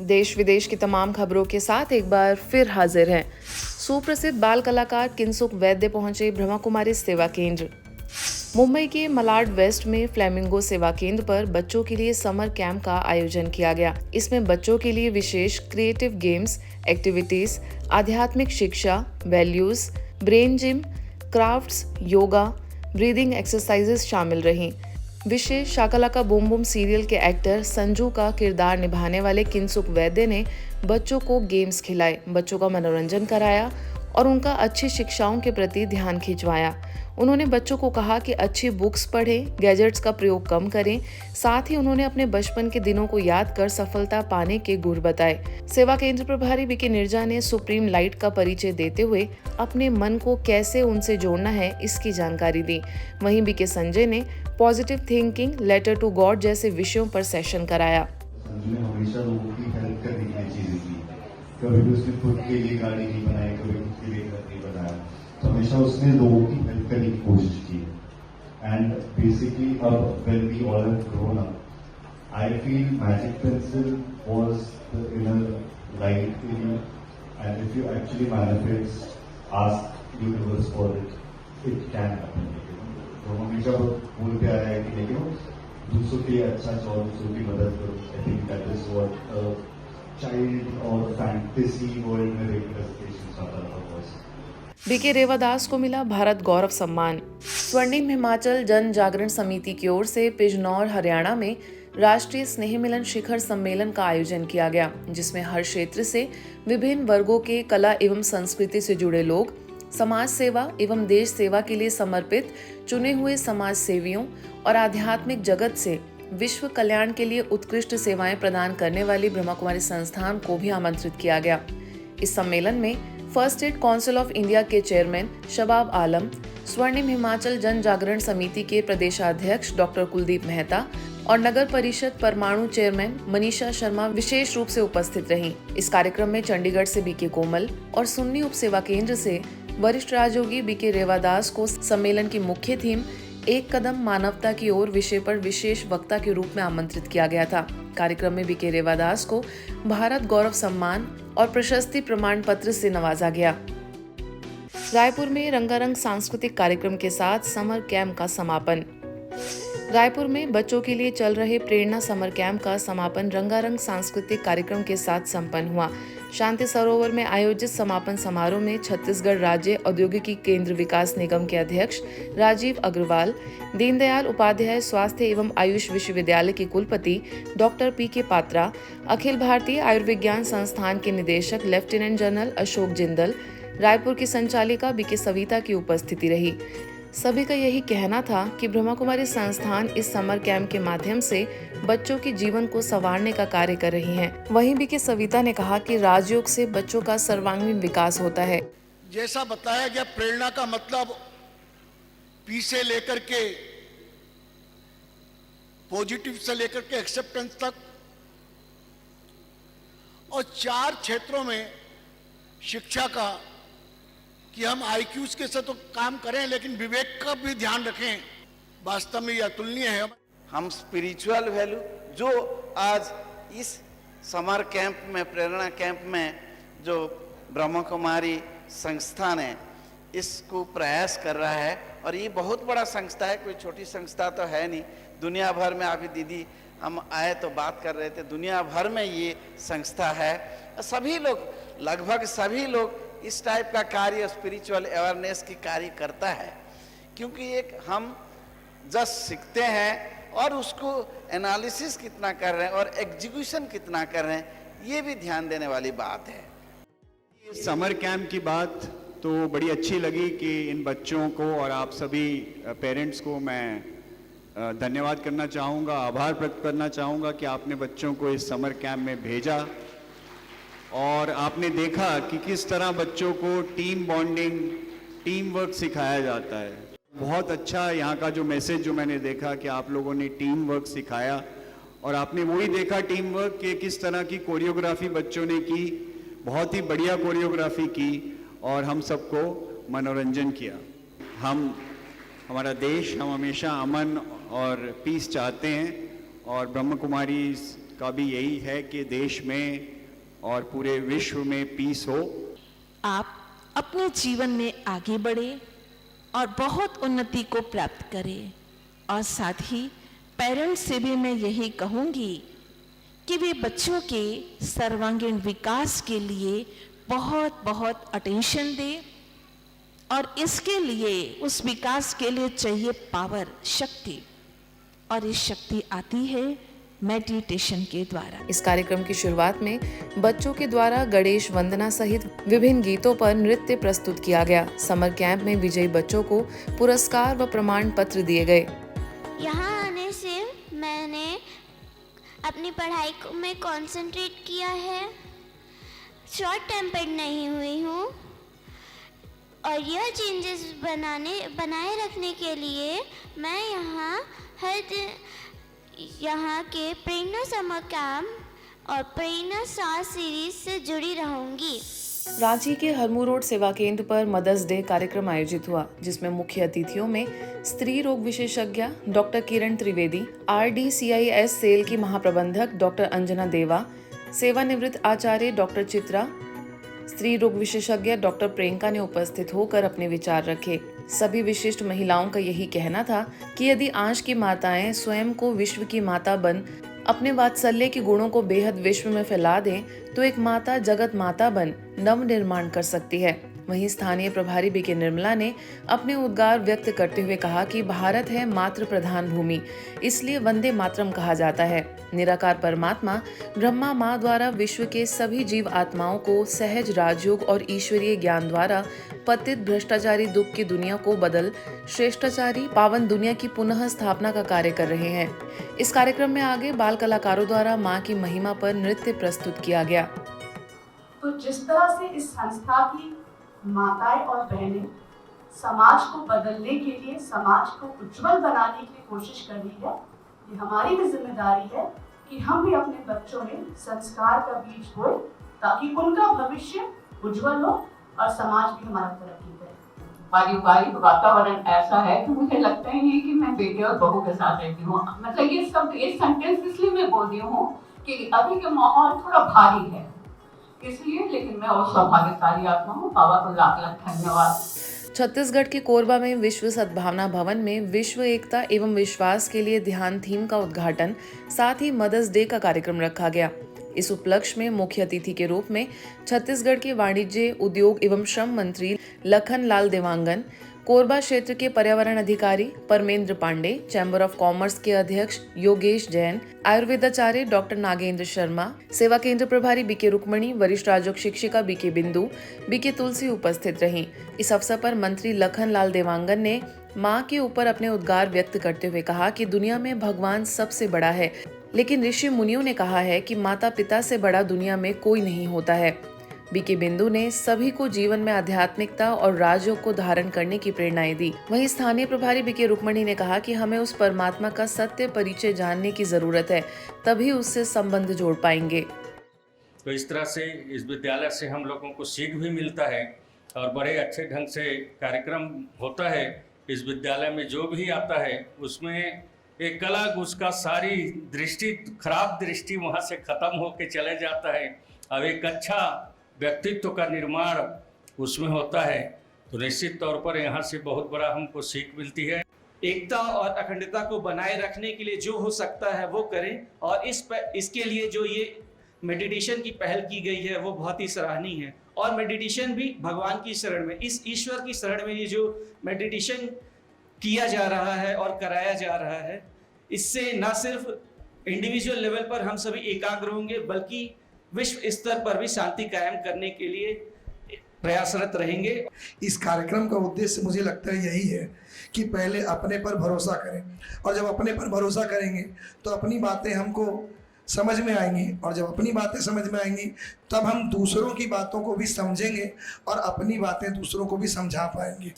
देश विदेश की तमाम खबरों के साथ एक बार फिर हाजिर हैं। सुप्रसिद्ध बाल कलाकार किंसुक वैद्य पहुंचे ब्रह्मा कुमारी सेवा केंद्र। मुंबई के मलाड वेस्ट में फ्लेमिंगो सेवा केंद्र पर बच्चों के लिए समर कैंप का आयोजन किया गया। इसमें बच्चों के लिए विशेष क्रिएटिव गेम्स, एक्टिविटीज, आध्यात्मिक शिक्षा, values, brain gym, crafts, yoga, breathing exercises शामिल रहीं। विशेष शाकालाका बूम बूम सीरियल के एक्टर संजू का किरदार निभाने वाले किंसुक वैद्य ने बच्चों को गेम्स खिलाए, बच्चों का मनोरंजन कराया और उनका अच्छी शिक्षाओं के प्रति ध्यान खिंचवाया। उन्होंने बच्चों को कहा कि अच्छी बुक्स पढ़ें, गैजेट्स का प्रयोग कम करें। साथ ही उन्होंने अपने बचपन के दिनों को याद कर सफलता पाने के गुर बताए। सेवा केंद्र प्रभारी बीके निर्जा ने सुप्रीम लाइट का परिचय देते हुए अपने मन को कैसे उनसे जोड़ना है इसकी जानकारी दी। वहीं बीके संजय ने positive thinking, letter to God जैसे विषयों पर सेशन कराया। हमेशा लोगों की हेल्प करने की चीजें की, कभी भी उसने खुद के लिए गाड़ी नहीं बनाई, कभी खुद के लिए घर नहीं बनाया, तो हमेशा उसने लोगों की हेल्प करने की कोशिश की। एंड बेसिकली अब when we all have grown up, I feel magic pencil was the inner light in you, and if you actually manifest, ask universe for it, it can happen. तो हमेशा बोलते आ रहा है कि लेकिन दूसरों के अच्छा चाहो, दूसरों की मदद करो। I think that is what child और फैंटेसी वर्ल्ड में रिप्रेजेंटेशन आता था। बीके रेवादास को मिला भारत गौरव सम्मान। स्वर्णिम हिमाचल जन जागरण समिति की ओर से पिजनौर, हरियाणा में राष्ट्रीय स्नेह मिलन शिखर सम्मेलन का आयोजन किया गया, जिसमें हर क्षेत्र से विभिन्न वर्गों के कला एवं संस्कृति से जुड़े लोग समाज सेवा एवं देश सेवा के लिए समर्पित चुने हुए समाज सेवियों और आध्यात्मिक जगत से विश्व कल्याण के लिए उत्कृष्ट सेवाएं प्रदान करने वाली ब्रह्मा कुमारी संस्थान को भी आमंत्रित किया गया। इस सम्मेलन में first aid council of India के चेयरमैन शबाब आलम, स्वर्णिम हिमाचल जन जागरण समिति के प्रदेशाध्यक्ष डॉक्टर कुलदीप मेहता और नगर परिषद परमाणु चेयरमैन मनीषा शर्मा विशेष रूप से उपस्थित रहीं। इस कार्यक्रम में चंडीगढ़ से बीके कोमल और सुन्नी उप सेवा केंद्र से वरिष्ठ राजयोगी बीके रेवादास को सम्मेलन की मुख्य थीम एक कदम मानवता की ओर विषय पर विशेष वक्ता के रूप में आमंत्रित किया गया था। कार्यक्रम में बीके रेवादास को भारत गौरव सम्मान और प्रशस्ति प्रमाण पत्र से नवाजा गया। रायपुर में रंगारंग सांस्कृतिक कार्यक्रम के साथ समर कैंप का समापन। रायपुर में बच्चों के लिए चल रहे प्रेरणा समर कैंप का समापन रंगारंग सांस्कृतिक कार्यक्रम के साथ संपन्न हुआ। शांति सरोवर में आयोजित समापन समारोह में छत्तीसगढ़ राज्य औद्योगिकी केंद्र विकास निगम के अध्यक्ष राजीव अग्रवाल, दीनदयाल उपाध्याय स्वास्थ्य एवं आयुष विश्वविद्यालय के कुलपति डॉक्टर पी.के. पात्रा, अखिल भारतीय आयुर्विज्ञान संस्थान के निदेशक लेफ्टिनेंट जनरल अशोक जिंदल, रायपुर की संचालिका बीके सविता की उपस्थिति रही। सभी का यही कहना था कि ब्रह्मा कुमारी संस्थान इस समर कैंप के माध्यम से बच्चों के जीवन को संवारने का कार्य कर रही हैं। वहीं बीके सविता ने कहा कि राजयोग से बच्चों का सर्वांगीण विकास होता है। जैसा बताया गया, प्रेरणा का मतलब पी से लेकर के पॉजिटिव से लेकर के एक्सेप्टेंस तक, और 4 क्षेत्रों में शिक्षा का कि हम आईक्यूज के साथ तो काम करें, लेकिन विवेक का भी ध्यान रखें। वास्तव में यह अतुलनीय है। हम स्पिरिचुअल वैल्यू जो आज इस समर कैंप में, प्रेरणा कैंप में जो ब्रह्मा कुमारी संस्थान है, इसको प्रयास कर रहा है। और ये बहुत बड़ा संस्था है, कोई छोटी संस्था तो है नहीं। दुनिया भर में, अभी दीदी हम आए तो बात कर रहे थे, दुनिया भर में ये संस्था है। सभी लोग, लगभग सभी लोग इस टाइप का कार्य, स्पिरिचुअल अवेयरनेस की कार्य करता है। क्योंकि एक हम जस्ट सीखते हैं और उसको एनालिसिस कितना कर रहे हैं और एग्जीक्यूशन कितना कर रहे हैं, ये भी ध्यान देने वाली बात है। समर कैंप की बात तो बड़ी अच्छी लगी कि इन बच्चों को और आप सभी पेरेंट्स को मैं धन्यवाद करना चाहूँगा, आभार प्रकट करना चाहूँगा कि आपने बच्चों को इस समर कैंप में भेजा और आपने देखा कि किस तरह बच्चों को टीम बॉन्डिंग, टीम वर्क सिखाया जाता है। बहुत अच्छा यहाँ का जो मैसेज जो मैंने देखा कि आप लोगों ने टीम वर्क सिखाया और आपने वही देखा टीम वर्क के किस तरह की कोरियोग्राफी बच्चों ने की, बहुत ही बढ़िया कोरियोग्राफी की और हम सबको मनोरंजन किया। हमारा देश, हम हमेशा अमन और पीस चाहते हैं और ब्रह्म कुमारी का भी यही है कि देश में और पूरे विश्व में पीस हो। आप अपने जीवन में आगे बढ़े और बहुत उन्नति को प्राप्त करें। और साथ ही पेरेंट्स से भी मैं यही कहूँगी कि वे बच्चों के सर्वांगीण विकास के लिए बहुत बहुत अटेंशन दें और इसके लिए, उस विकास के लिए चाहिए पावर, शक्ति, और ये शक्ति आती है मेडिटेशन के द्वारा। इस कार्यक्रम की शुरुआत में बच्चों के द्वारा गणेश वंदना सहित विभिन्न गीतों पर नृत्य प्रस्तुत किया गया। समर कैंप में विजयी बच्चों को पुरस्कार व प्रमाण पत्र दिए गए। यहाँ आने से मैंने अपनी पढ़ाई में कंसंट्रेट किया है, शॉर्ट टेम्पर्ड नहीं हुई हूँ, और यह चेंजेस बनाए रखने के लिए मैं यहाँ हर दिन यहाँ के प्रेरणा समर कैंप और प्रेरणा सार सीरीज से जुड़ी रहूँगी। रांची के हरमू रोड सेवा केंद्र पर मदर्स डे कार्यक्रम आयोजित हुआ, जिसमें मुख्य अतिथियों में स्त्री रोग विशेषज्ञ डॉक्टर किरण त्रिवेदी, RDCIS सेल की महाप्रबंधक डॉक्टर अंजना देवा, सेवानिवृत्त आचार्य डॉक्टर चित्रा, स्त्री रोग विशेषज्ञ डॉक्टर प्रियंका ने उपस्थित होकर अपने विचार रखे। सभी विशिष्ट महिलाओं का यही कहना था कि यदि आज की माताएं स्वयं को विश्व की माता बन अपने वात्सल्य के गुणों को बेहद विश्व में फैला दें, तो एक माता जगत माता बन नव निर्माण कर सकती है। वहीं स्थानीय प्रभारी बीके निर्मला ने अपने उद्गार व्यक्त करते हुए कहा कि भारत है मातृ प्रधान भूमि, इसलिए वंदे मातरम कहा जाता है। निराकार परमात्मा ब्रह्मा माँ द्वारा विश्व के सभी जीव आत्माओं को सहज राजयोग और ईश्वरीय ज्ञान द्वारा पतित भ्रष्टाचारी दुख की दुनिया को बदल श्रेष्ठाचारी पावन दुनिया की पुनः स्थापना का कार्य कर रहे हैं। इस कार्यक्रम में आगे बाल कलाकारों द्वारा माँ की महिमा पर नृत्य प्रस्तुत किया गया। तो जिस तरह से इस संस्था की माताएं और बहनें समाज को बदलने के लिए, समाज को उज्जवल बनाने के लिए कोशिश कर रही है, ये हमारी भी जिम्मेदारी है कि हम भी अपने बच्चों में संस्कार का बीज बोए ताकि उनका भविष्य उज्जवल हो और समाज भी हमारा तरक्की करे। पारिवारिक वातावरण ऐसा है कि मुझे लगता ही नहीं कि मैं बेटे और बहू के साथ रहती हूँ। मतलब ये सेंटेंस इसलिए मैं बोल रही हूँ कि अभी का माहौल थोड़ा भारी है, इसलिए। लेकिन मैं और सौभाग्यशाली आत्मा हूँ। बाबा को लाख लाख धन्यवाद। छत्तीसगढ़ के कोरबा में विश्व सद्भावना भवन में विश्व एकता एवं विश्वास के लिए ध्यान थीम का उद्घाटन, साथ ही मदर्स डे का कार्यक्रम रखा गया। इस उपलक्ष्य में मुख्य अतिथि के रूप में छत्तीसगढ़ के वाणिज्य, उद्योग एवं श्रम मंत्री लखन लाल देवांगन, कोरबा क्षेत्र के पर्यावरण अधिकारी Parmendra Pandey, chamber of commerce के अध्यक्ष योगेश जैन, आयुर्वेदाचार्य डॉक्टर नागेंद्र शर्मा, सेवा केंद्र प्रभारी बीके रुक्मणी, वरिष्ठ राजयोग शिक्षिका बीके बिंदु, बीके तुलसी उपस्थित रहीं। इस अवसर पर मंत्री लखन लाल देवांगन ने माँ के ऊपर अपने उद्गार व्यक्त करते हुए कहा कि दुनिया में भगवान सबसे बड़ा है, लेकिन ऋषि मुनियों ने कहा है कि माता पिता से बड़ा दुनिया में कोई नहीं होता है। बीके बिंदु ने सभी को जीवन में आध्यात्मिकता और राजयोग को धारण करने की प्रेरणाएं दी। वहीं स्थानीय प्रभारी बीके रुक्मणी ने कहा कि हमें उस परमात्मा का सत्य परिचय जानने की जरूरत है, तभी उससे संबंध जोड़ पाएंगे। तो इस तरह से इस विद्यालय से हम लोगों को सीख भी मिलता है और बड़े अच्छे ढंग से कार्यक्रम होता है। इस विद्यालय में जो भी आता है उसमें एक अलग उसका सारी दृष्टि, खराब दृष्टि वहाँ से खत्म होके चले जाता है। अब एक अच्छा व्यक्तित्व का निर्माण उसमें होता है। तो निश्चित तौर पर यहाँ से बहुत बड़ा हमको सीख मिलती है। एकता और अखंडता को बनाए रखने के लिए जो हो सकता है वो करें, और इसके लिए जो ये मेडिटेशन की पहल की गई है वो बहुत ही सराहनीय है। और मेडिटेशन भी भगवान की शरण में, इस ईश्वर की शरण में ये जो मेडिटेशन किया जा रहा है और कराया जा रहा है, इससे न सिर्फ इंडिविजुअल लेवल पर हम सभी एकाग्र होंगे, बल्कि विश्व स्तर पर भी शांति कायम करने के लिए प्रयासरत रहेंगे। इस कार्यक्रम का उद्देश्य मुझे लगता है यही है कि पहले अपने पर भरोसा करें, और जब अपने पर भरोसा करेंगे तो अपनी बातें हमको समझ में आएंगी, और जब अपनी बातें समझ में आएंगी तब हम दूसरों की बातों को भी समझेंगे और अपनी बातें दूसरों को भी समझा पाएंगे।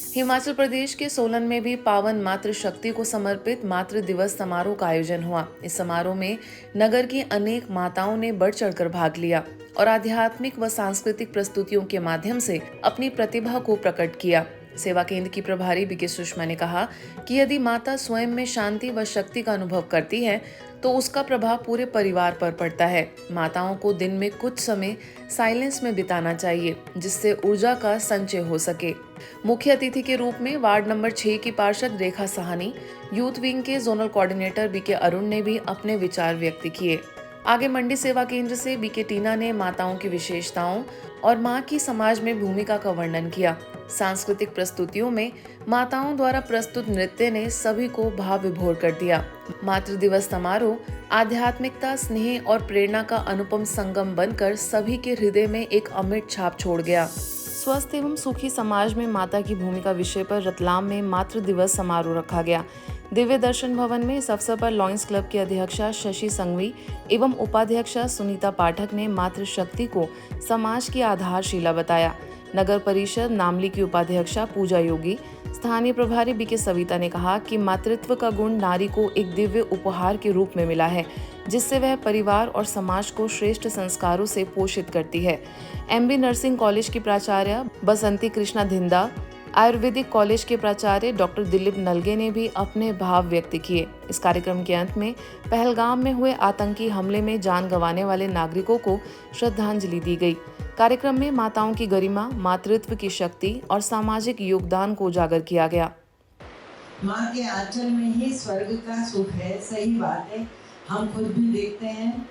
हिमाचल प्रदेश के सोलन में भी पावन मातृ शक्ति को समर्पित मातृ दिवस समारोह का आयोजन हुआ। इस समारोह में नगर की अनेक माताओं ने बढ़ चढ़कर भाग लिया और आध्यात्मिक व सांस्कृतिक प्रस्तुतियों के माध्यम से अपनी प्रतिभा को प्रकट किया। सेवा केंद्र की प्रभारी बीके सुषमा ने कहा कि यदि माता स्वयं में शांति व शक्ति का अनुभव करती है तो उसका प्रभाव पूरे परिवार पर पड़ता है। माताओं को दिन में कुछ समय साइलेंस में बिताना चाहिए जिससे ऊर्जा का संचय हो सके। मुख्य अतिथि के रूप में वार्ड नंबर 6 की पार्षद रेखा साहनी, यूथ विंग के जोनल कोऑर्डिनेटर बीके अरुण ने भी अपने विचार व्यक्त किए। आगे मंडी सेवा केंद्र से बीके टीना ने माताओं की विशेषताओं और मां की समाज में भूमिका का वर्णन किया। सांस्कृतिक प्रस्तुतियों में माताओं द्वारा प्रस्तुत नृत्य ने सभी को भाव विभोर कर दिया। मातृ दिवस समारोह आध्यात्मिकता, स्नेह और प्रेरणा का अनुपम संगम बनकर सभी के हृदय में एक अमिट छाप छोड़ गया। स्वस्थ एवं सुखी समाज में माता की भूमिका विषय पर रतलाम में मातृ दिवस समारोह रखा गया। दिव्य दर्शन भवन में इस अवसर पर लॉयंस क्लब की अध्यक्षा शशि संघवी एवं उपाध्यक्षा सुनीता पाठक ने मातृशक्ति को समाज की आधारशिला बताया। नगर परिषद नामली की उपाध्यक्षा पूजा योगी, स्थानीय प्रभारी बीके सविता ने कहा कि मातृत्व का गुण नारी को एक दिव्य उपहार के रूप में मिला है जिससे वह परिवार और समाज को श्रेष्ठ संस्कारों से पोषित करती है। एमबी नर्सिंग कॉलेज की प्राचार्य बसंती कृष्णा धिंदा, आयुर्वेदिक कॉलेज के प्राचार्य डॉक्टर दिलीप नलगे ने भी अपने भाव व्यक्त किए। इस कार्यक्रम के अंत में पहलगाम में हुए आतंकी हमले में जान गंवाने वाले नागरिकों को श्रद्धांजलि दी गई। कार्यक्रम में माताओं की गरिमा, मातृत्व की शक्ति और सामाजिक योगदान को उजागर किया गया। माँ के आंचल में ही स्वर्ग का सुख है, सही बात है। हम खुद भी देखते हैं,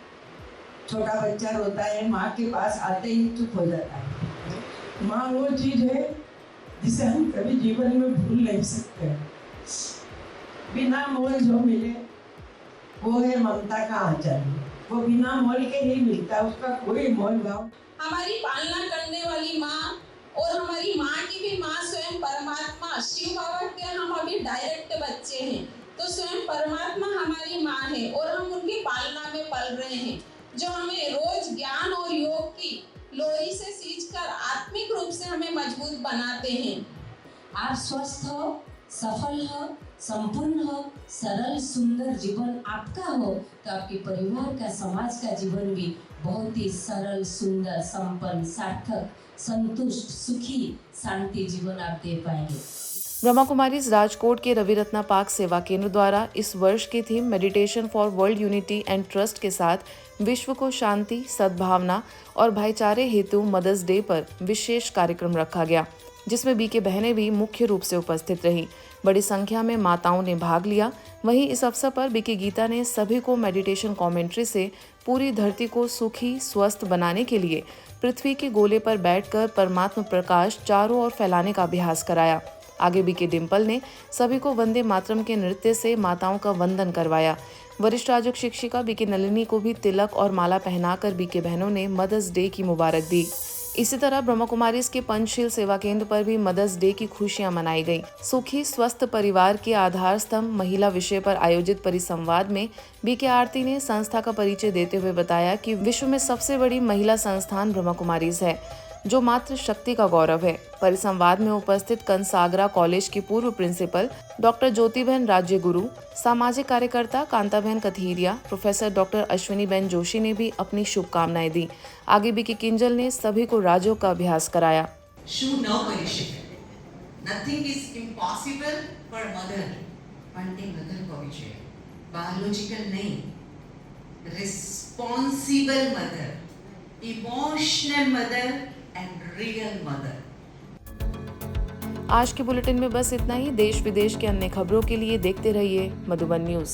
छोटा बच्चा रोता है, माँ के पास आते ही चुप हो जाता है। माँ वो चीज है जिसे हम कभी जीवन में भूल नहीं सकते। बिना मोल जो मिले वो है ममता का आंचल, वो बिना मोल के ही मिलता, उसका कोई मोल भाव। हमारी पालना करने वाली माँ और हमारी माँ की भी माँ स्वयं परमात्मा शिव बाबा के हम अभी डायरेक्ट बच्चे हैं, तो स्वयं परमात्मा हमारी माँ है और हम उनकी पालना में पल रहे हैं, जो हमें रोज ज्ञान और योग की लोरी से सींचकर आत्मिक रूप से हमें मजबूत बनाते हैं। आप स्वस्थ हो, सफल हो, संपूर्ण हो, सरल सुंदर जीवन आपका हो तो आपके परिवार का, समाज का जीवन भी बहुत ही सरल, सुंदर, संपन्न, सार्थक, संतुष्ट, सुखी, शांति जीवन आप दे पाएंगे। ब्रह्मा कुमारीज राजकोट के रवि रत्ना पार्क सेवा केंद्र द्वारा इस वर्ष की theme meditation for world unity and trust के साथ विश्व को शांति, सद्भावना और भाईचारे हेतु मदर्स डे पर विशेष कार्यक्रम रखा गया, जिसमें बीके बहनें भी मुख्य रूप से उपस्थित रहीं। बड़ी संख्या में माताओं ने भाग लिया। वहीं इस अवसर पर बीके गीता ने सभी को मेडिटेशन कमेंट्री से पूरी धरती को सुखी, स्वस्थ बनाने के लिए पृथ्वी के गोले पर बैठकर परमात्मा प्रकाश चारों ओर फैलाने का अभ्यास कराया। आगे बीके डिम्पल ने सभी को वंदे मातरम के नृत्य से माताओं का वंदन करवाया। वरिष्ठ राजयोग शिक्षिका बीके नलिनी को भी तिलक और माला पहनाकर बीके बहनों ने मदर्स डे की मुबारक दी। इसी तरह ब्रह्मा कुमारीज के पंचशील सेवा केंद्र पर भी मदर्स डे की खुशियां मनाई गईं। सुखी स्वस्थ परिवार के आधार स्तंभ महिला विषय पर आयोजित परिसंवाद में बीके आरती ने संस्था का परिचय देते हुए बताया कि विश्व में सबसे बड़ी महिला संस्थान ब्रह्मा कुमारीज है, जो मातृ शक्ति का गौरव है। परिसंवाद में उपस्थित कंसागरा कॉलेज की पूर्व प्रिंसिपल डॉक्टर ज्योतिबहन राज्य गुरु, सामाजिक कार्यकर्ता कांताबहन कथीरिया, प्रोफेसर डॉक्टर अश्विनीबेन जोशी ने भी अपनी शुभकामनाएं दी। आगे बीके किंजल ने सभी को राजयोग का अभ्यास कराया। Nothing is impossible for mother. One mother को विषय biological नहीं, responsible mother, emotional mother and real mother. आज के बुलेटिन में बस इतना ही। देश विदेश के अन्य खबरों के लिए देखते रहिए मधुबन न्यूज।